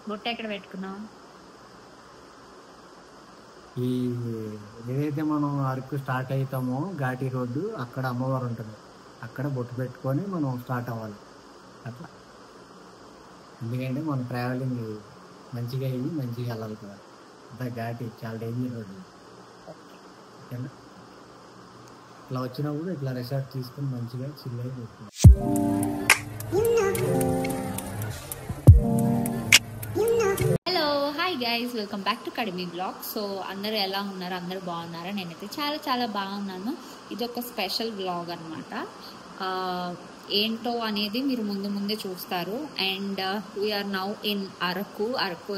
బొట్టు ఎక్కడ పెట్టుకున్నావు? ఈ ఏదైతే మనం అరకు స్టార్ట్ అవుతామో ఘాటి రోడ్డు అక్కడ అమ్మవారు ఉంటుంది, అక్కడ బొట్టు పెట్టుకొని మనం స్టార్ట్ అవ్వాలి అట్లా. ఎందుకంటే మనం ట్రావెలింగ్ మంచిగా అయ్యి మంచిగా వెళ్ళాలి కదా. అంతా ఘాటి చాలా డేంజర్ రోడ్డు. ఓకేనా? ఇట్లా వచ్చినప్పుడు ఇట్లా రిసార్ట్ తీసుకొని మంచిగా చిల్ అయిపోతుంది. Hello, hi guys, welcome back to Kadimi blog. So అందరూ ఎలా ఉన్నారు? అందరూ బాగున్నారా? నేనైతే చాలా చాలా బాగున్నాను. ఇది ఒక స్పెషల్ బ్లాగ్ అనమాట. ఏంటో అనేది మీరు ముందే చూస్తారు. And we're now in Araku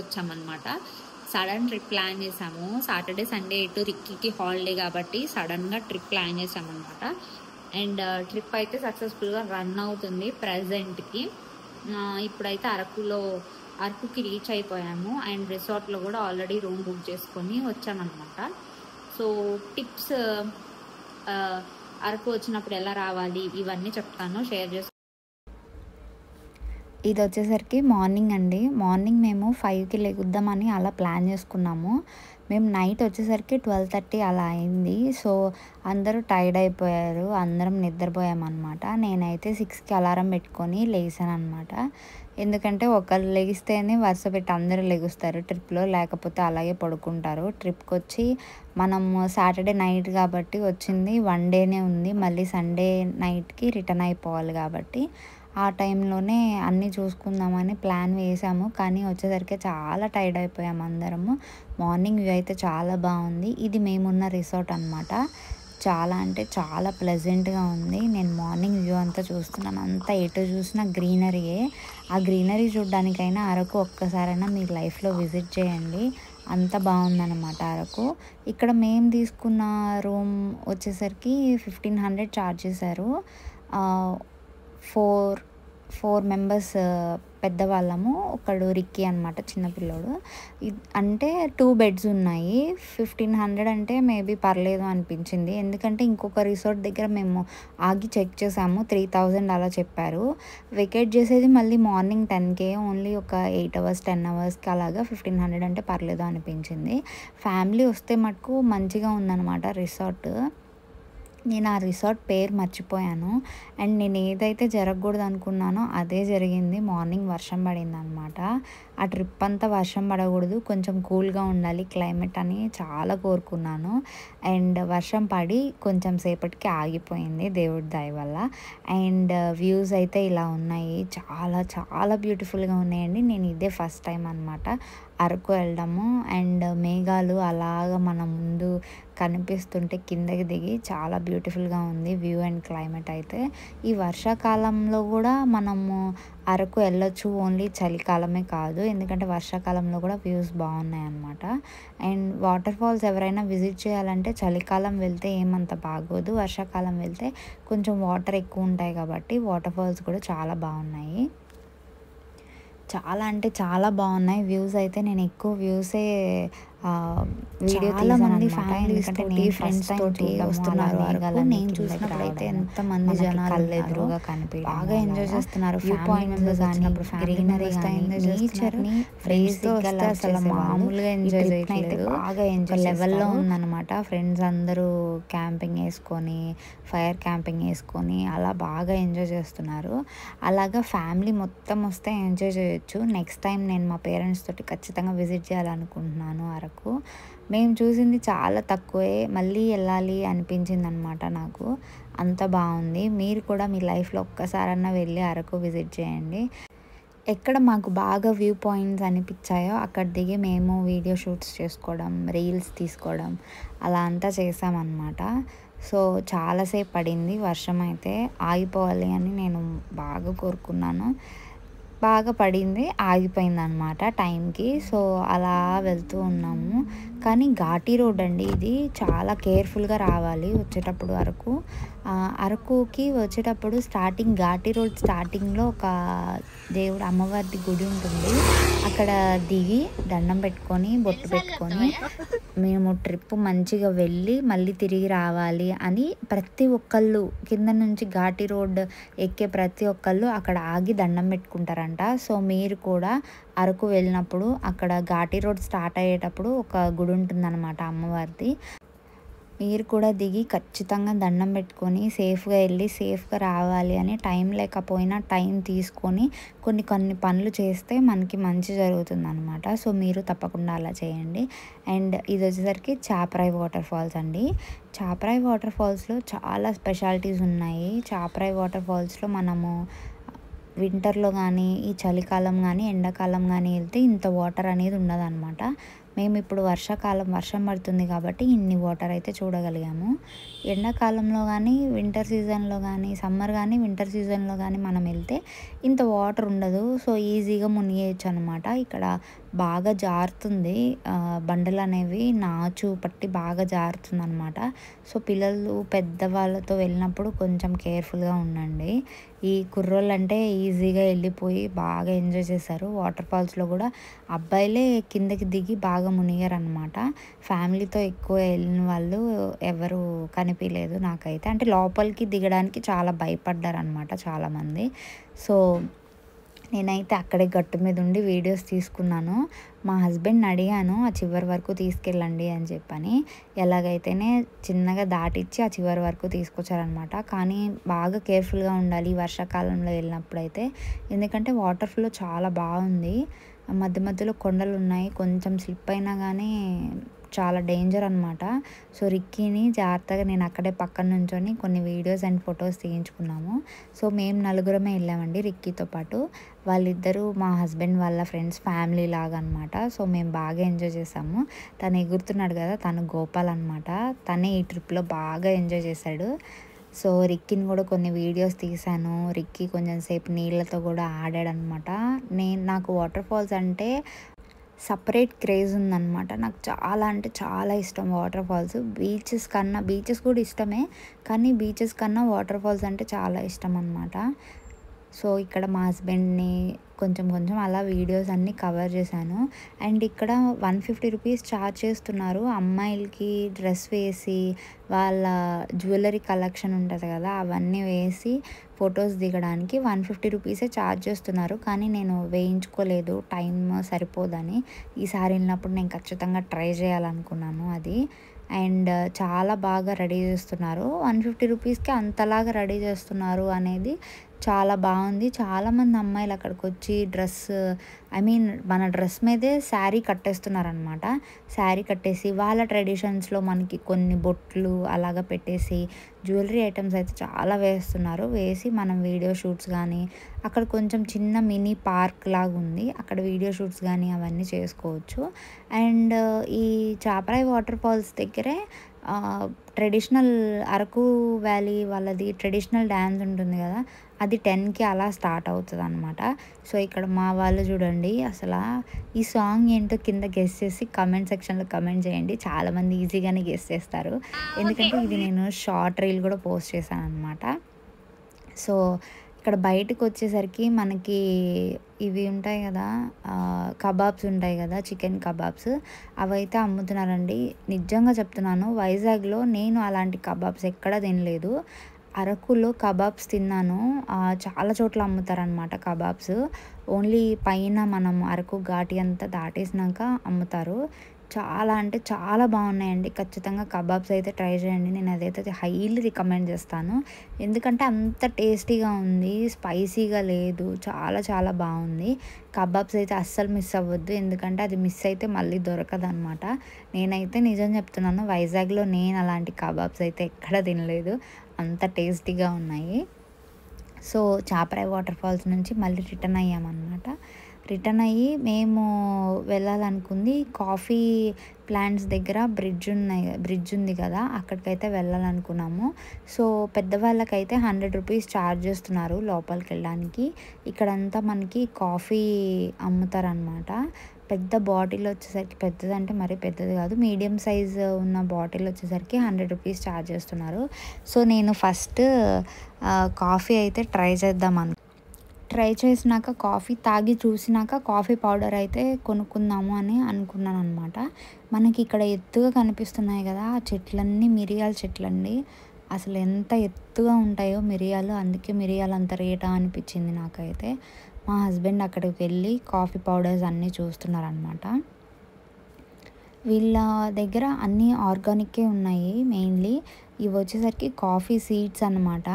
వచ్చామన్నమాట. సడన్ ట్రిప్ ప్లాన్ చేసాము. సాటర్డే సండే ఇటు రిక్కీకి హాలిడే కాబట్టి సడన్గా ట్రిప్ ప్లాన్ చేసామన్నమాట. అండ్ ట్రిప్ అయితే సక్సెస్ఫుల్గా రన్ అవుతుంది ప్రజెంట్కి. ఇప్పుడైతే అరకుకి రీచ్ అయిపోయాము. అండ్ రిసార్ట్లో కూడా ఆల్రెడీ రూమ్ బుక్ చేసుకొని వచ్చామన్నమాట. సో టిప్స్, అరకు వచ్చినప్పుడు ఎలా రావాలి ఇవన్నీ చెప్తాను, షేర్ చేస్తాను. ఇది వచ్చేసరికి మార్నింగ్ అండి. మార్నింగ్ మేము 5కి లెగుద్దామని అలా ప్లాన్ చేసుకున్నాము. మేము నైట్ వచ్చేసరికి 12:30 అలా అయింది. సో అందరూ టైర్డ్ అయిపోయారు, అందరం నిద్రపోయామన్నమాట. నేనైతే 6కి అలారం పెట్టుకొని లేసాను అనమాట. ఎందుకంటే ఒకళ్ళు లెగిస్తేనే వరుస పెట్టి అందరూ లెగుస్తారు ట్రిప్లో, లేకపోతే అలాగే పడుకుంటారు. ట్రిప్కి వచ్చి మనం సాటర్డే నైట్ కాబట్టి వచ్చింది, 1 డేనే ఉంది. మళ్ళీ సండే నైట్కి రిటర్న్ అయిపోవాలి కాబట్టి ఆ టైంలోనే అన్నీ చూసుకుందామని ప్లాన్ వేసాము. కానీ వచ్చేసరికి చాలా టైర్డ్ అయిపోయాము అందరము. మార్నింగ్ వ్యూ అయితే చాలా బాగుంది. ఇది మేమున్న రిసార్ట్ అనమాట. చాలా అంటే చాలా ప్లెజెంట్గా ఉంది. నేను మార్నింగ్ వ్యూ అంతా చూస్తున్నాను, అంతా ఎటు చూసినా గ్రీనరీయే. ఆ గ్రీనరీ చూడడానికైనా అరకు ఒక్కసారైనా మీ లైఫ్లో విజిట్ చేయండి, అంత బాగుందన్నమాట అరకు. ఇక్కడ మేము తీసుకున్న రూమ్ వచ్చేసరికి 1500 ఛార్జ్ చేశారు. 4 మెంబర్స్ పెద్దవాళ్ళము, ఒకడు రిక్కీ అనమాట చిన్నపిల్లోడు. అంటే 2 బెడ్స్ ఉన్నాయి. 1500 అంటే మేబీ పర్లేదు అనిపించింది. ఎందుకంటే ఇంకొక రిసార్ట్ దగ్గర మేము ఆగి చెక్ చేసాము, 3000 అలా చెప్పారు. వెకేట్ చేసేది మళ్ళీ మార్నింగ్ 10కే, ఓన్లీ ఒక 8 అవర్స్ 10 అవర్స్కి అలాగా 1500 అంటే పర్లేదు అనిపించింది. ఫ్యామిలీ వస్తే మటుకు మంచిగా ఉందన్నమాట రిసార్ట్. నేను ఆ రిసార్ట్ పేరు మర్చిపోయాను. అండ్ నేను ఏదైతే జరగకూడదు అనుకున్నానో అదే జరిగింది. మార్నింగ్ వర్షం పడింది అనమాట. ఆ ట్రిప్ అంతా వర్షం పడకూడదు, కొంచెం కూల్గా ఉండాలి క్లైమేట్ అని చాలా కోరుకున్నాను. అండ్ వర్షం పడి కొంచెం సేపటికి ఆగిపోయింది దేవుడి దయ వల్ల. అండ్ వ్యూస్ అయితే ఇలా ఉన్నాయి, చాలా చాలా బ్యూటిఫుల్గా ఉన్నాయండి. నేను ఇదే ఫస్ట్ టైం అనమాట అరకు వెళ్ళడము. అండ్ మేఘాలు అలాగ మన ముందు కనిపిస్తుంటే కిందకి దిగి చాలా బ్యూటిఫుల్గా ఉంది వ్యూ అండ్ క్లైమేట్ అయితే. ఈ వర్షాకాలంలో కూడా మనము అరకు వెళ్ళొచ్చు, ఓన్లీ చలికాలమే కాదు, ఎందుకంటే వర్షాకాలంలో కూడా వ్యూస్ బాగున్నాయి అన్నమాట. అండ్ వాటర్ ఫాల్స్ ఎవరైనా విజిట్ చేయాలంటే చలికాలం వెళ్తే ఏమంత బాగోదు, వర్షాకాలం వెళ్తే కొంచెం వాటర్ ఎక్కువ ఉంటాయి కాబట్టి వాటర్ ఫాల్స్ కూడా చాలా బాగున్నాయి. చాలా అంటే చాలా బాగున్నాయి వ్యూస్ అయితే. నేను ఎక్కువ వ్యూసే వీడియో తీసాను, ఫ్యామిలీస్ తోటి ఫ్రెండ్స్ తోటి వస్తున్నారు అరకు. నేను చూసినప్పుడు అయితే ఎంతమంది జనాలు ఎదురుగా కనిపి బాగా ఎంజాయ్ చేస్తున్నారు. వ్యూ పాయింట్స్ కానీ గ్రీనరీ నేచర్ని ఫ్రెండ్స్తో వస్తే అసలు మామూలుగా ఎంజాయ్ చేయట్లేదు, బాగా ఎంజాయ్ లెవెల్లో ఉందన్నమాట. ఫ్రెండ్స్ అందరూ క్యాంపింగ్ వేసుకొని, ఫైర్ క్యాంపింగ్ వేసుకొని అలా బాగా ఎంజాయ్ చేస్తున్నారు. అలాగా ఫ్యామిలీ మొత్తం వస్తే ఎంజాయ్ చేయొచ్చు. నెక్స్ట్ టైం నేను మా పేరెంట్స్ తోటి ఖచ్చితంగా విజిట్ చేయాలనుకుంటున్నాను అరకు. మేము చూసింది చాలా తక్కువే, మళ్ళీ వెళ్ళాలి అనిపించింది అనమాట నాకు, అంత బాగుంది. మీరు కూడా మీ లైఫ్లో ఒక్కసారన్నా వెళ్ళి అరకు విజిట్ చేయండి. ఎక్కడ మాకు బాగా వ్యూ పాయింట్స్ అనిపించాయో అక్కడ దిగి మేము వీడియో షూట్స్ చేసుకోవడం, రీల్స్ తీసుకోవడం అలా అంతా చేసామన్నమాట. సో చాలాసేపు పడింది వర్షం అయితే, ఆగిపోవాలి అని నేను బాగా కోరుకున్నాను. బాగా పడింది, ఆగిపోయింది అనమాట టైంకి. సో అలా వెళ్తూ ఉన్నాము. కానీ ఘాటీ రోడ్ అండి ఇది, చాలా కేర్ఫుల్గా రావాలి వచ్చేటప్పుడు వరకు. అరకుకి వచ్చేటప్పుడు స్టార్టింగ్ ఘాటి రోడ్ స్టార్టింగ్లో ఒక దేవుడు అమ్మవారిది గుడి ఉంటుంది. అక్కడ దిగి దండం పెట్టుకొని బొట్టు పెట్టుకొని మేము ట్రిప్ మంచిగా వెళ్ళి మళ్ళీ తిరిగి రావాలి అని ప్రతి ఒక్కళ్ళు కింద నుంచి ఘాటి రోడ్ ఎక్కే ప్రతి ఒక్కళ్ళు అక్కడ ఆగి దండం పెట్టుకుంటారంట. సో మీరు కూడా అరకు వెళ్ళినప్పుడు అక్కడ ఘాటి రోడ్ స్టార్ట్ అయ్యేటప్పుడు ఒక గుడి ఉంటుందన్నమాట అమ్మవారిది. మీరు కూడా దిగి ఖచ్చితంగా దండం పెట్టుకొని సేఫ్గా వెళ్ళి సేఫ్గా రావాలి అని టైం లేకపోయినా టైం తీసుకొని కొన్ని పనులు చేస్తే మనకి మంచి జరుగుతుంది అనమాట. సో మీరు తప్పకుండా అలా చేయండి. అండ్ ఇది వచ్చేసరికి చాపరాయి వాటర్ ఫాల్స్ అండి. చాపరాయి వాటర్ ఫాల్స్లో చాలా స్పెషాలిటీస్ ఉన్నాయి. చాపరాయి వాటర్ ఫాల్స్లో మనము వింటర్లో కానీ ఈ చలికాలం కానీ ఎండాకాలం కానీ వెళ్తే ఇంత వాటర్ అనేది ఉండదన్నమాట. మేము ఇప్పుడు వర్షాకాలం వర్షం పడుతుంది కాబట్టి ఇన్ని వాటర్ అయితే చూడగలిగాము. ఎండాకాలంలో కానీ వింటర్ సీజన్లో కానీ సమ్మర్ కానీ వింటర్ సీజన్లో కానీ మనం వెళ్తే ఇంత వాటర్ ఉండదు. సో ఈజీగా మునిగేయచ్చు అనమాట. ఇక్కడ బాగా జారుతుంది, బండలు అనేవి నాచు పట్టి బాగా జారుతుంది అనమాట. సో పిల్లలు పెద్దవాళ్ళతో వెళ్ళినప్పుడు కొంచెం కేర్ఫుల్గా ఉండండి. ఈ కుర్రోళ్ళు అంటే ఈజీగా వెళ్ళిపోయి బాగా ఎంజాయ్ చేశారు. వాటర్ ఫాల్స్లో కూడా అబ్బాయిలే కిందకి దిగి బాగా మునిగారు అనమాట. ఫ్యామిలీతో ఎక్కువ వెళ్ళిన వాళ్ళు ఎవరు కనిపించలేదు నాకైతే. అంటే లోపలికి దిగడానికి చాలా భయపడ్డారు అనమాట చాలామంది. సో నేనైతే అక్కడే గట్టు మీద ఉండి వీడియోస్ తీసుకున్నాను. మా హస్బెండ్ని అడిగాను ఆ చివరి వరకు తీసుకెళ్ళండి అని చెప్పని. ఎలాగైతేనే చిన్నగా దాటిచ్చి ఆ చివరి వరకు తీసుకొచ్చారనమాట. కానీ బాగా కేర్ఫుల్గా ఉండాలి వర్షాకాలంలో వెళ్ళినప్పుడైతే. ఎందుకంటే వాటర్ ఫ్లో చాలా బాగుంది. మధ్య మధ్యలో కొండలు ఉన్నాయి. కొంచెం స్లిప్ అయినా కానీ చాలా డేంజర్ అనమాట. సో రిక్కీని జాగ్రత్తగా నేను అక్కడే పక్కన నుంచొని కొన్ని వీడియోస్ అండ్ ఫొటోస్ తీయించుకున్నాము. సో మేము నలుగురమే వెళ్ళామండి రిక్కీతో పాటు. వాళ్ళిద్దరూ మా హస్బెండ్ వాళ్ళ ఫ్రెండ్స్ ఫ్యామిలీ లాగా అనమాట. సో మేము బాగా ఎంజాయ్ చేసాము. తను ఎగురుతున్నాడు కదా, తను గోపాల్ అనమాట. తనే ఈ ట్రిప్లో బాగా ఎంజాయ్ చేశాడు. సో రిక్కీని కూడా కొన్ని వీడియోస్ తీశాను. రిక్కీ కొంచెం సేపు నీళ్ళతో కూడా ఆడాడనమాట. నాకు వాటర్ ఫాల్స్ అంటే సపరేట్ క్రేజ్ ఉందన్నమాట. నాకు చాలా అంటే చాలా ఇష్టం వాటర్ ఫాల్స్. బీచెస్ కూడా ఇష్టమే, కానీ బీచెస్ కన్నా వాటర్ ఫాల్స్ అంటే చాలా ఇష్టం అన్నమాట. సో ఇక్కడ మా హస్బెండ్ని కొంచెం అలా వీడియోస్ అన్నీ కవర్ చేశాను. అండ్ ఇక్కడ 150 రూపీస్ ఛార్జ్ చేస్తున్నారు. అమ్మాయిలకి డ్రెస్ వేసి వాళ్ళ జ్యువెలరీ కలెక్షన్ ఉంటుంది కదా, అవన్నీ వేసి ఫొటోస్ దిగడానికి 150 రూపీసే ఛార్జ్ చేస్తున్నారు. కానీ నేను వేయించుకోలేదు, టైం సరిపోదని. ఈసారి వెళ్ళినప్పుడు నేను ఖచ్చితంగా ట్రై చేయాలనుకున్నాను అది. అండ్ చాలా బాగా రెడీ చేస్తున్నారు. 150 రూపీస్కి అంతలాగా రెడీ చేస్తున్నారు అనేది చాలా బాగుంది. చాలామంది అమ్మాయిలు అక్కడికి వచ్చి మన డ్రెస్ మీదే శారీ కట్టేస్తున్నారనమాట. శారీ కట్టేసి వాళ్ళ ట్రెడిషన్స్లో మనకి కొన్ని బొట్లు అలాగా పెట్టేసి జ్యువెలరీ ఐటమ్స్ అయితే చాలా వేస్తున్నారు. వేసి మనం వీడియో షూట్స్ కానీ అక్కడ కొంచెం చిన్న మినీ పార్క్ లాగా ఉంది, అక్కడ వీడియో షూట్స్ కానీ అవన్నీ చేసుకోవచ్చు. అండ్ ఈ చాపరాయి వాటర్ ఫాల్స్ దగ్గరే ట్రెడిషనల్ అరకు వ్యాలీ వాళ్ళది ట్రెడిషనల్ డ్యాన్స్ ఉంటుంది కదా, అది 10కి అలా స్టార్ట్ అవుతుంది అనమాట. సో ఇక్కడ మా వాళ్ళు చూడండి, అసలు ఈ సాంగ్ ఏంటో కింద గెస్ చేసి కమెంట్ సెక్షన్లో కమెంట్ చేయండి. చాలామంది ఈజీగానే గెస్ చేస్తారు, ఎందుకంటే ఇది నేను షార్ట్ రీల్ కూడా పోస్ట్ చేశాను అనమాట. సో ఇక్కడ బయటకు వచ్చేసరికి మనకి ఇవి ఉంటాయి కదా, కబాబ్స్ ఉంటాయి కదా, చికెన్ కబాబ్స్, అవైతే అమ్ముతున్నారండి. నిజంగా చెప్తున్నాను, వైజాగ్లో నేను అలాంటి కబాబ్స్ ఎక్కడా తినలేదు. అరకులో కబాబ్స్ తిన్నాను. చాలా చోట్ల అమ్ముతారనమాట కబాబ్స్. ఓన్లీ పైన మనం అరకు ఘాటి అంతా దాటేసినాక అమ్ముతారు. చాలా అంటే చాలా బాగున్నాయండి. ఖచ్చితంగా కబాబ్స్ అయితే ట్రై చేయండి. నేను అదైతే హైలీ రికమెండ్ చేస్తాను, ఎందుకంటే అంత టేస్టీగా ఉంది, స్పైసీగా లేదు, చాలా చాలా బాగుంది. కబాబ్స్ అయితే అస్సలు మిస్ అవ్వద్దు, ఎందుకంటే అది మిస్ అయితే మళ్ళీ దొరకదు అనమాట. నేనైతే నిజం చెప్తున్నాను, వైజాగ్లో నేను అలాంటి కబాబ్స్ అయితే ఎక్కడ తినలేదు, అంత టేస్టీగా ఉన్నాయి. సో చాపరాయి వాటర్ ఫాల్స్ నుంచి మళ్ళీ రిటర్న్ అయ్యామన్నమాట. రిటర్న్ అయ్యి మేము వెళ్ళాలనుకుంది కాఫీ ప్లాంట్స్ దగ్గర బ్రిడ్జ్ ఉంది కదా, అక్కడికైతే వెళ్ళాలనుకున్నాము. సో పెద్దవాళ్ళకైతే 100 రూపీస్ ఛార్జ్ చేస్తున్నారు లోపలికి వెళ్ళడానికి. ఇక్కడంతా మనకి కాఫీ అమ్ముతారనమాట. పెద్ద బాటిల్ వచ్చేసరికి, పెద్దదంటే మరీ పెద్దది కాదు, మీడియం సైజ్ ఉన్న బాటిల్ వచ్చేసరికి 100 రూపీస్ ఛార్జ్ చేస్తున్నారు. సో నేను ఫస్ట్ కాఫీ అయితే ట్రై చేసినాక, కాఫీ తాగి చూసినాక కాఫీ పౌడర్ అయితే కొనుక్కుందాము అని అనుకున్నాను అనమాట. మనకి ఇక్కడ ఎత్తుగా కనిపిస్తున్నాయి కదా ఆ చెట్లన్నీ మిరియాల చెట్లండి. అసలు ఎంత ఎత్తుగా ఉంటాయో మిరియాలు, అందుకే మిరియాలు అంత రేటా అనిపించింది నాకైతే. మా హస్బెండ్ అక్కడికి వెళ్ళి కాఫీ పౌడర్స్ అన్నీ చూస్తున్నారనమాట. వీళ్ళ దగ్గర అన్నీ ఆర్గానిక్కే ఉన్నాయి. మెయిన్లీ ఇవి వచ్చేసరికి కాఫీ సీడ్స్ అన్నమాట.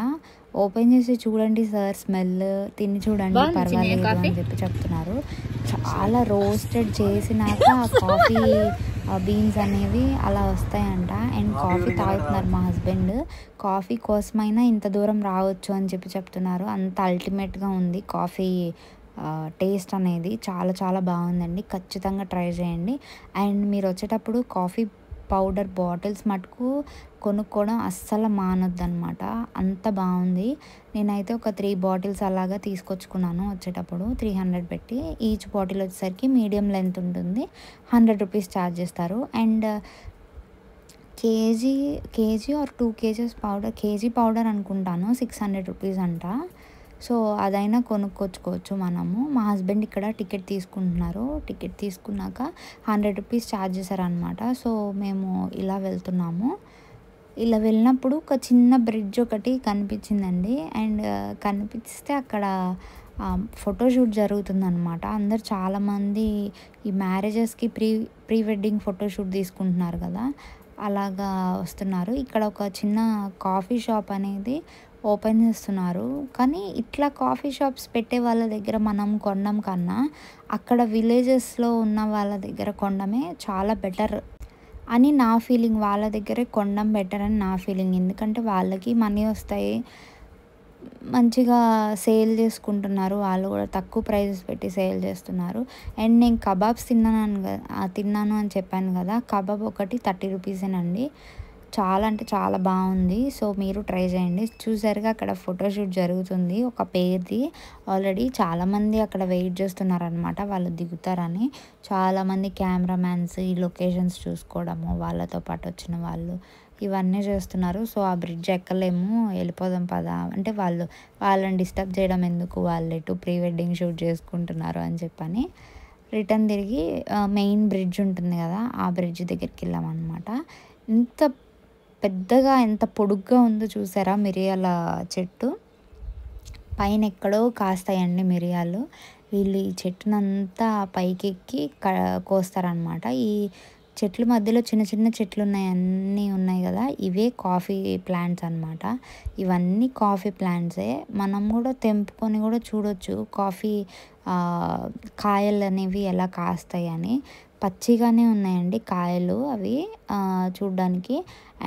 ఓపెన్ చేసి చూడండి సార్, స్మెల్, తిని చూడండి పర్వాలేదు అని చెప్తున్నారు. చాలా రోస్టెడ్ చేసినాక కాఫీ బీన్స్ అనేవి అలా వస్తాయంట. అండ్ కాఫీ తాగుతున్నారు మా హస్బెండ్. కాఫీ కోసమైనా ఇంత దూరం రావచ్చు అని చెప్తున్నారు. అంత అల్టిమేట్గా ఉంది కాఫీ టేస్ట్ అనేది. చాలా చాలా బాగుందండి, ఖచ్చితంగా ట్రై చేయండి. అండ్ మీరు వచ్చేటప్పుడు కాఫీ పౌడర్ బాటిల్స్ మటుకు కొనుక్కోవడం అస్సలు మానొద్దనమాట, అంత బాగుంది. నేనైతే ఒక 3 బాటిల్స్ అలాగా తీసుకొచ్చుకున్నాను వచ్చేటప్పుడు, 300 పెట్టి. ఈచ్ బాటిల్ వచ్చేసరికి మీడియం లెంత్ ఉంటుంది, 100 రూపీస్ ఛార్జ్ చేస్తారు. And KG or 2 kgs powder, KG powder అనుకుంటాను 600 రూపీస్ అంట. సో అదైనా కొనుక్కొచ్చుకోవచ్చు మనము. మా హస్బెండ్ ఇక్కడ టికెట్ తీసుకుంటున్నారు. టికెట్ తీసుకున్నాక 100 రూపీస్ ఛార్జ్ చేశారనమాట. సో మేము ఇలా వెళ్తున్నాము. ఇలా వెళ్ళినప్పుడు ఒక చిన్న బ్రిడ్జ్ ఒకటి కనిపించిందండి. అండ్ కనిపిస్తే అక్కడ ఫోటోషూట్ జరుగుతుందన్నమాట. అందరు చాలామంది ఈ మ్యారేజెస్కి ప్రీ వెడ్డింగ్ ఫోటోషూట్ తీసుకుంటున్నారు కదా, అలాగా వస్తున్నారు. ఇక్కడ ఒక చిన్న కాఫీ షాప్ అనేది ఓపెన్ చేస్తున్నారు. కానీ ఇట్లా కాఫీ షాప్స్ పెట్టే వాళ్ళ దగ్గర మనం కొనడం కన్నా అక్కడ విలేజెస్లో ఉన్న వాళ్ళ దగ్గర కొనడమే చాలా బెటర్ అని నా ఫీలింగ్. వాళ్ళ దగ్గరే కొనడం బెటర్ అని నా ఫీలింగ్. ఎందుకంటే వాళ్ళకి మనీ వస్తాయి, మంచిగా సేల్ చేసుకుంటున్నారు, వాళ్ళు కూడా తక్కువ ప్రైజెస్ పెట్టి సేల్ చేస్తున్నారు. అండ్ నేను కబాబ్స్ తిన్నాను అని చెప్పాను కదా, కబాబ్ ఒకటి 30 రూపీసేనండి. చాలా అంటే చాలా బాగుంది. సో మీరు ట్రై చేయండి. చూసారుగా అక్కడ ఫోటోషూట్ జరుగుతుంది ఒక పేరుది. ఆల్రెడీ చాలామంది అక్కడ వెయిట్ చేస్తున్నారనమాట, వాళ్ళు దిగుతారని. చాలామంది కెమెరామ్యాన్స్ ఈ లొకేషన్స్ చూసుకోవడము, వాళ్ళతో పాటు వచ్చిన వాళ్ళు ఇవన్నీ చేస్తున్నారు. సో ఆ బ్రిడ్జ్ ఎక్కలేము, వెళ్ళిపోదాం పదా అంటే వాళ్ళని డిస్టర్బ్ చేయడం ఎందుకు, వాళ్ళు ఎటు ప్రీ వెడ్డింగ్ షూట్ చేసుకుంటున్నారు అని చెప్పని రిటర్న్ తిరిగి మెయిన్ బ్రిడ్జ్ ఉంటుంది కదా, ఆ బ్రిడ్జ్ దగ్గరికి వెళ్ళామన్నమాట. ఎంత పెద్దగా, ఎంత పొడుగ్గా ఉందో చూసారా మిరియాల చెట్టు. పైన ఎక్కడో కాస్తాయండి మిరియాలు. వీళ్ళు ఈ చెట్టునంతా పైకెక్కి కోస్తారనమాట. ఈ చెట్ల మధ్యలో చిన్న చిన్న చెట్లు అన్నీ ఉన్నాయి కదా, ఇవే కాఫీ ప్లాంట్స్ అనమాట. ఇవన్నీ కాఫీ ప్లాంట్సే. మనం కూడా తెంపుకొని కూడా చూడొచ్చు కాఫీ కాయలు అనేవి ఎలా కాస్తాయి అని. పచ్చిగానే ఉన్నాయండి కాయలు అవి చూడ్డానికి.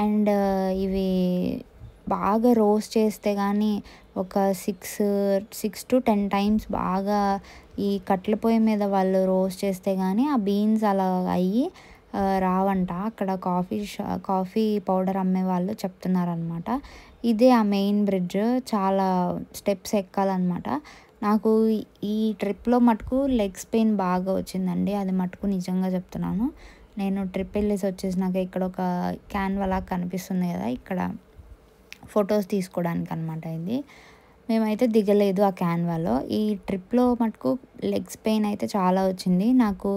అండ్ ఇవి బాగా రోస్ట్ చేస్తే కానీ ఒక 6 to 10 times బాగా ఈ కట్టెల పొయ్యి మీద వాళ్ళు రోస్ట్ చేస్తే కానీ ఆ బీన్స్ అలా అయ్యి రావంట. అక్కడ కాఫీ పౌడర్ అమ్మే వాళ్ళు చెప్తున్నారనమాట. ఇదే ఆ మెయిన్ బ్రిడ్జ్, చాలా స్టెప్స్ ఎక్కాలన్నమాట. నాకు ఈ ట్రిప్లో మటుకు లెగ్స్ పెయిన్ బాగా వచ్చిందండి, అది మటుకు నిజంగా చెప్తున్నాను. నేను ట్రిప్ వెళ్ళేసి వచ్చేసినాక ఇక్కడ ఒక క్యాన్వా లాగా కనిపిస్తుంది కదా, ఇక్కడ ఫొటోస్ తీసుకోవడానికి అనమాట. ఇది మేమైతే దిగలేదు ఆ క్యాన్వాలో. ఈ ట్రిప్లో మటుకు లెగ్స్ పెయిన్ అయితే చాలా వచ్చింది నాకు.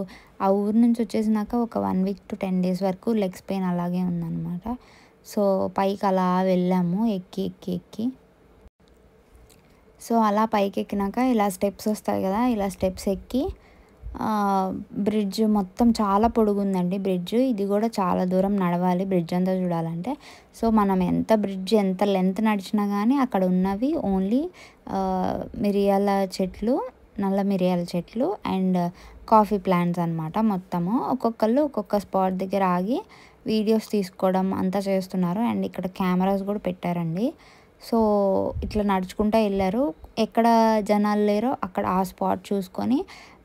ఆ ఊరు నుంచి వచ్చేసినాక ఒక 1 week to 10 days వరకు లెగ్స్ పెయిన్ అలాగే ఉందన్నమాట. సో పైకి అలా వెళ్ళాము ఎక్కి. సో అలా పైకి ఎక్కినాక ఇలా స్టెప్స్ వస్తాయి కదా, ఇలా స్టెప్స్ ఎక్కి బ్రిడ్జ్ మొత్తం చాలా పొడుగుందండి బ్రిడ్జ్. ఇది కూడా చాలా దూరం నడవాలి బ్రిడ్జ్ అంతా చూడాలంటే. సో మనం ఎంత లెంత్ నడిచినా కానీ అక్కడ ఉన్నవి ఓన్లీ మిరియాల చెట్లు, నల్ల మిరియాల చెట్లు అండ్ కాఫీ ప్లాంట్స్ అనమాట. మొత్తము ఒక్కొక్కళ్ళు ఒక్కొక్క స్పాట్ దగ్గర ఆగి వీడియోస్ తీసుకోవడం అంతా చేస్తున్నారు. అండ్ ఇక్కడ కెమెరాస్ కూడా పెట్టారండి. సో ఇట్లా నడుచుకుంటూ వెళ్ళారు. ఎక్కడ జనాలు లేరో అక్కడ ఆ స్పాట్ చూసుకొని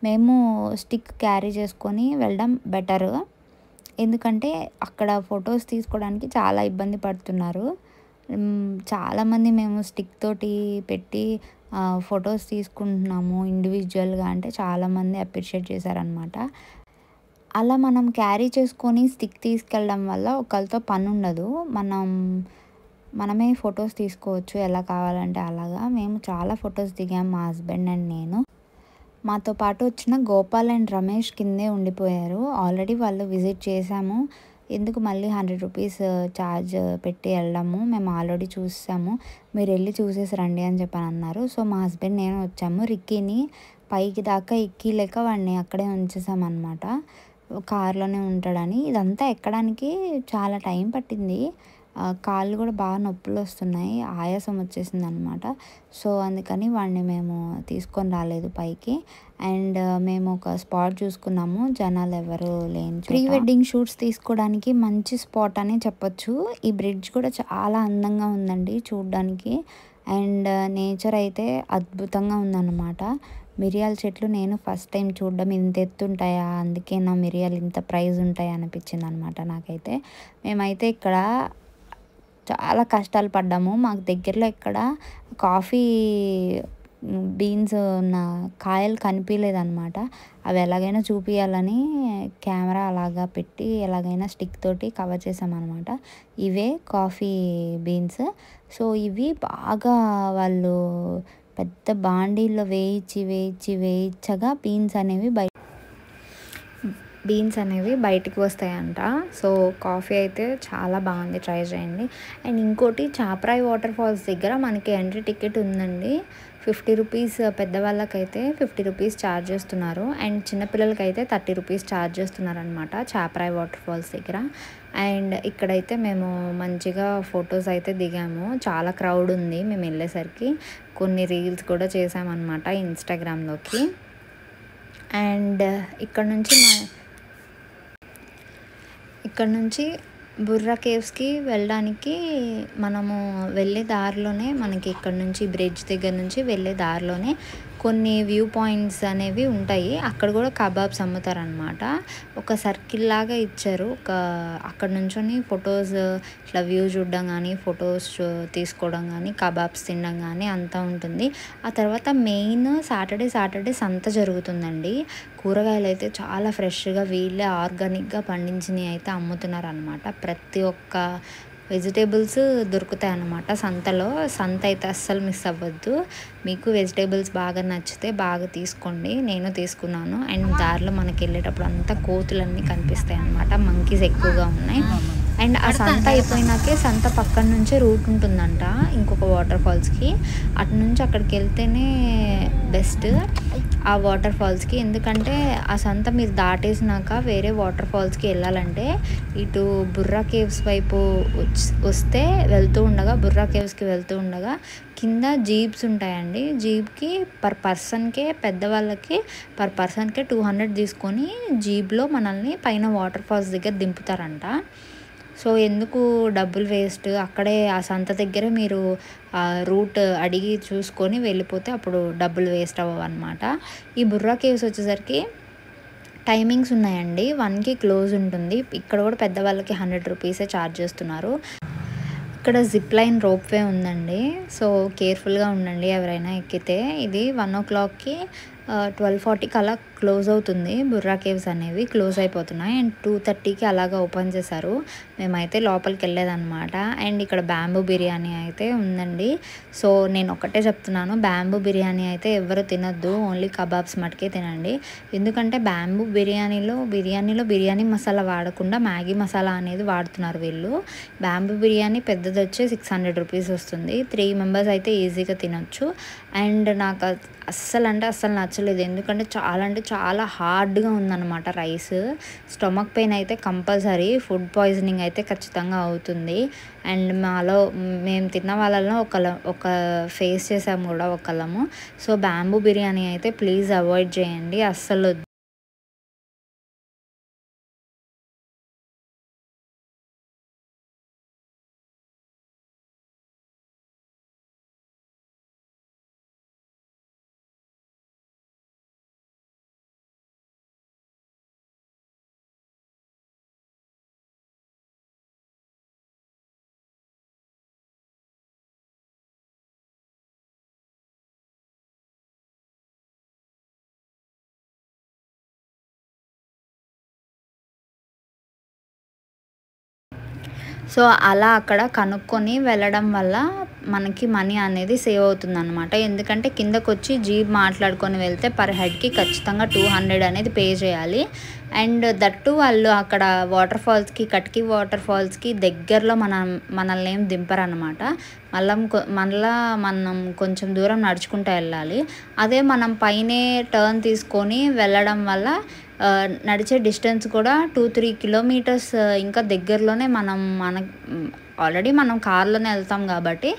మేము స్టిక్ క్యారీ చేసుకొని వెళ్ళడం బెటర్. ఎందుకంటే అక్కడ ఫొటోస్ తీసుకోవడానికి చాలా ఇబ్బంది పడుతున్నారు. చాలామంది మేము స్టిక్ తోటి పెట్టి ఫొటోస్ తీసుకుంటున్నాము ఇండివిజువల్గా అంటే చాలామంది అప్రిషియేట్ చేశారనమాట. అలా మనం క్యారీ చేసుకొని స్టిక్ తీసుకెళ్ళడం వల్ల ఒకళ్ళతో పని ఉండదు. మనమే ఫొటోస్ తీసుకోవచ్చు ఎలా కావాలంటే అలాగా. మేము చాలా ఫొటోస్ దిగాము మా హస్బెండ్ అండ్ నేను. మాతో పాటు వచ్చిన గోపాల్ అండ్ రమేష్ కిందే ఉండిపోయారు. ఆల్రెడీ వాళ్ళు విజిట్ చేశాము, ఎందుకు మళ్ళీ 100 రూపీస్ ఛార్జ్ పెట్టి వెళ్ళడము, మేము ఆల్రెడీ చూసాము, మీరు వెళ్ళి చూసేసి రండి అని చెప్పని అన్నారు. సో మా హస్బెండ్ నేను వచ్చాము. రిక్కీని పైకి దాకా ఎక్కిలేక వాడిని అక్కడే ఉంచేసామన్నమాట, కార్లోనే ఉంటాడని. ఇదంతా ఎక్కడానికి చాలా టైం పట్టింది. కాళ్ళు కూడా బాగా నొప్పులు వస్తున్నాయి, ఆయాసం వచ్చేసింది అనమాట. సో అందుకని వాడిని మేము తీసుకొని రాలేదు పైకి. అండ్ మేము ఒక స్పాట్ చూసుకున్నాము జనాలు ఎవరు లేని ప్రీ వెడ్డింగ్ షూట్స్ తీసుకోవడానికి మంచి స్పాట్ అని చెప్పొచ్చు. ఈ బ్రిడ్జ్ కూడా చాలా అందంగా ఉందండి చూడడానికి. అండ్ నేచర్ అయితే అద్భుతంగా ఉందన్నమాట. మిరియాల చెట్లు నేను ఫస్ట్ టైం చూడడం, ఇంత ఎత్తుంటాయా, అందుకే నా మిరియాలు ఇంత ప్రైజ్ ఉంటాయా అనిపించింది అనమాట నాకైతే. మేమైతే ఇక్కడ చాలా కష్టాలు పడ్డాము. మాకు దగ్గరలో ఇక్కడ కాఫీ బీన్స్ ఉన్న కాయలు కనిపించలేదన్నమాట. అవి ఎలాగైనా చూపించాలని కెమెరా అలాగా పెట్టి ఎలాగైనా స్టిక్ తోటి కవర్ చేసామన్నమాట. ఇవే కాఫీ బీన్స్. సో ఇవి బాగా వాళ్ళు పెద్ద బాండీల్లో వేయించగా బీన్స్ అనేవి బయటికి వస్తాయంట. సో కాఫీ అయితే చాలా బాగుంది, ట్రై చేయండి. అండ్ ఇంకోటి చాపరాయి వాటర్ ఫాల్స్ దగ్గర మనకి ఎంట్రీ టికెట్ ఉందండి. 50 రూపీస్, పెద్దవాళ్ళకైతే 50 రూపీస్ ఛార్జ్ చేస్తున్నారు. అండ్ చిన్నపిల్లలకైతే 30 రూపీస్ ఛార్జ్ చేస్తున్నారు అనమాట చాపరాయి వాటర్ ఫాల్స్ దగ్గర. అండ్ ఇక్కడైతే మేము మంచిగా ఫొటోస్ అయితే దిగాము. చాలా క్రౌడ్ ఉంది మేము వెళ్ళేసరికి. కొన్ని రీల్స్ కూడా చేసామన్నమాట ఇన్స్టాగ్రామ్లోకి. అండ్ ఇక్కడ నుంచి బుర్రా కేవ్స్కి వెళ్ళడానికి మనము వెళ్ళే దారిలోనే, మనకి ఇక్కడ నుంచి బ్రిడ్జ్ దగ్గర నుంచి వెళ్ళే దారిలోనే కొన్ని వ్యూ పాయింట్స్ అనేవి ఉంటాయి. అక్కడ కూడా కబాబ్స్ అమ్ముతారనమాట. ఒక సర్కిల్ లాగా ఇచ్చారు. అక్కడ నుంచొని ఫొటోస్ ఇట్లా వ్యూ చూడడం కానీ, ఫొటోస్ తీసుకోవడం కానీ, కబాబ్స్ తినడం కానీ అంతా ఉంటుంది. ఆ తర్వాత మెయిన్ సాటర్డే సంత జరుగుతుందండి. కూరగాయలు అయితే చాలా ఫ్రెష్గా వీళ్ళే ఆర్గానిక్గా పండించినవి అయితే అమ్ముతున్నారు అనమాట. ప్రతి ఒక్క వెజిటేబుల్స్ దొరుకుతాయి అన్నమాట సంతలో. సంత అయితే అస్సలు మిస్ అవ్వద్దు. మీకు వెజిటేబుల్స్ బాగా నచ్చితే బాగా తీసుకోండి. నేను తీసుకున్నాను. అండ్ దారిలో మనకి వెళ్ళేటప్పుడు అంతా కోతులన్నీ కనిపిస్తాయి అన్నమాట. మంకీస్ ఎక్కువగా ఉన్నాయి. అండ్ ఆ సంత అయిపోయినాకే సంత పక్కన నుంచే రూట్ ఉంటుందంట ఇంకొక వాటర్ ఫాల్స్కి. అటు నుంచి అక్కడికి వెళ్తేనే బెస్ట్ ఆ వాటర్ ఫాల్స్కి. ఎందుకంటే ఆ సంత మీరు దాటేసినాక వేరే వాటర్ ఫాల్స్కి వెళ్ళాలంటే ఇటు బుర్రా కేవ్స్ వైపు వస్తే బుర్రా కేవ్స్కి వెళ్తూ ఉండగా కింద జీప్స్ ఉంటాయండి. జీప్కి పర్ పర్సన్కే, పెద్దవాళ్ళకి పర్ పర్సన్కే 200 తీసుకొని జీప్లో మనల్ని పైన వాటర్ ఫాల్స్ దగ్గర దింపుతారంట. సో ఎందుకు డబ్బులు వేస్ట్, అక్కడే ఆ సంత దగ్గరే మీరు రూట్ అడిగి చూసుకొని వెళ్ళిపోతే అప్పుడు డబ్బులు వేస్ట్ అవ్వవు అనమాట. ఈ బుర్రా కేవ్స్ వచ్చేసరికి టైమింగ్స్ ఉన్నాయండి. 1కి క్లోజ్ ఉంటుంది. ఇక్కడ కూడా పెద్దవాళ్ళకి 100 రూపీసే ఛార్జ్ చేస్తున్నారు. ఇక్కడ జిప్ లైన్ రోప్వే ఉందండి. సో కేర్ఫుల్గా ఉండండి ఎవరైనా ఎక్కితే. ఇది 1 o'clockకి 12:40కి అలా క్లోజ్ అవుతుంది. బుర్రా కేవ్స్ అనేవి క్లోజ్ అయిపోతున్నాయి. అండ్ 2:30కి అలాగా ఓపెన్ చేశారు. మేమైతే లోపలికి వెళ్ళేదన్నమాట. అండ్ ఇక్కడ బ్యాంబూ బిర్యానీ అయితే ఉందండి. సో నేను ఒకటే చెప్తున్నాను, బ్యాంబూ బిర్యానీ అయితే ఎవరు తినొద్దు, ఓన్లీ కబాబ్స్ మటుకే తినండి. ఎందుకంటే బ్యాంబూ బిర్యానీలో బిర్యానీ మసాలా వాడకుండా మ్యాగీ మసాలా అనేది వాడుతున్నారు వీళ్ళు. బ్యాంబూ బిర్యానీ పెద్దది వచ్చి 600 రూపీస్ వస్తుంది. 3 మెంబర్స్ అయితే ఈజీగా తినొచ్చు. అండ్ నాకు అస్సలు నచ్చలేదు. ఎందుకంటే చాలా హార్డ్గా ఉందన్నమాట రైస్. స్టమక్ పెయిన్ అయితే కంపల్సరీ, ఫుడ్ పాయిజనింగ్ అయితే ఖచ్చితంగా అవుతుంది. అండ్ మేము తిన్న వాళ్ళలో ఒక ఫేస్ చేసాము కూడా ఒకళ్ళము. సో బ్యాంబూ బిర్యానీ అయితే ప్లీజ్ అవాయిడ్ చేయండి, అస్సలు సో అలా అక్కడ కనుక్కొని వెళ్ళడం వల్ల మనకి మనీ అనేది సేవ్ అవుతుంది అనమాట. ఎందుకంటే కిందకు వచ్చి జీప్ మాట్లాడుకొని వెళ్తే పర్ హెడ్కి ఖచ్చితంగా 200 అనేది పే చేయాలి. అండ్ దట్టు వాళ్ళు అక్కడ వాటర్ ఫాల్స్కి, కట్కి వాటర్ ఫాల్స్కి దగ్గరలో మనల్ని ఏం దింపరనమాట. మళ్ళా మనం కొంచెం దూరం నడుచుకుంటూ వెళ్ళాలి. అదే మనం పైనే టర్న్ తీసుకొని వెళ్ళడం వల్ల నడిచే డిస్టెన్స్ కూడా 2-3 కిలోమీటర్స్ ఇంకా దగ్గరలోనే ఆల్రెడీ మనం కార్లోనే వెళ్తాం కాబట్టి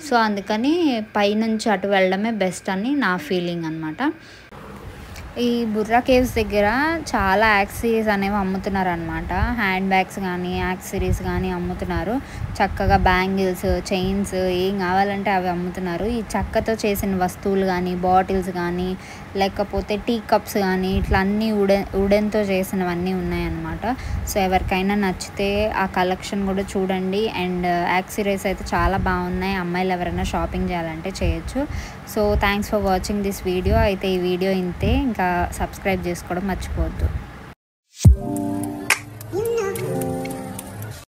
సో అందుకని పైనుంచి అటు వెళ్ళడమే బెస్ట్ అని నా ఫీలింగ్ అనమాట. ఈ బుర్రా కేవ్స్ దగ్గర చాలా యాక్సెసరీస్ అనేవి అమ్ముతున్నారు అనమాట. హ్యాండ్ బ్యాగ్స్ కానీ యాక్సెసరీస్ కానీ అమ్ముతున్నారు. చక్కగా బ్యాంగిల్స్, చైన్స్ ఏం కావాలంటే అవి అమ్ముతున్నారు. ఈ చెక్కతో చేసిన వస్తువులు కానీ, బాటిల్స్ కానీ, లేకపోతే టీ కప్స్ కానీ ఇట్లా అన్నీ వుడెన్తో చేసినవన్నీ ఉన్నాయన్నమాట. సో ఎవరికైనా నచ్చితే ఆ కలెక్షన్ కూడా చూడండి. అండ్ యాక్సెసరీస్ అయితే చాలా బాగున్నాయి. అమ్మాయిలు ఎవరైనా షాపింగ్ చేయాలంటే చేయొచ్చు. So thanks for watching this video. అయితే ఈ వీడియో ఇంతే. ఇంకా సబ్స్క్రైబ్ చేసుకోవడం మర్చిపోవద్దు.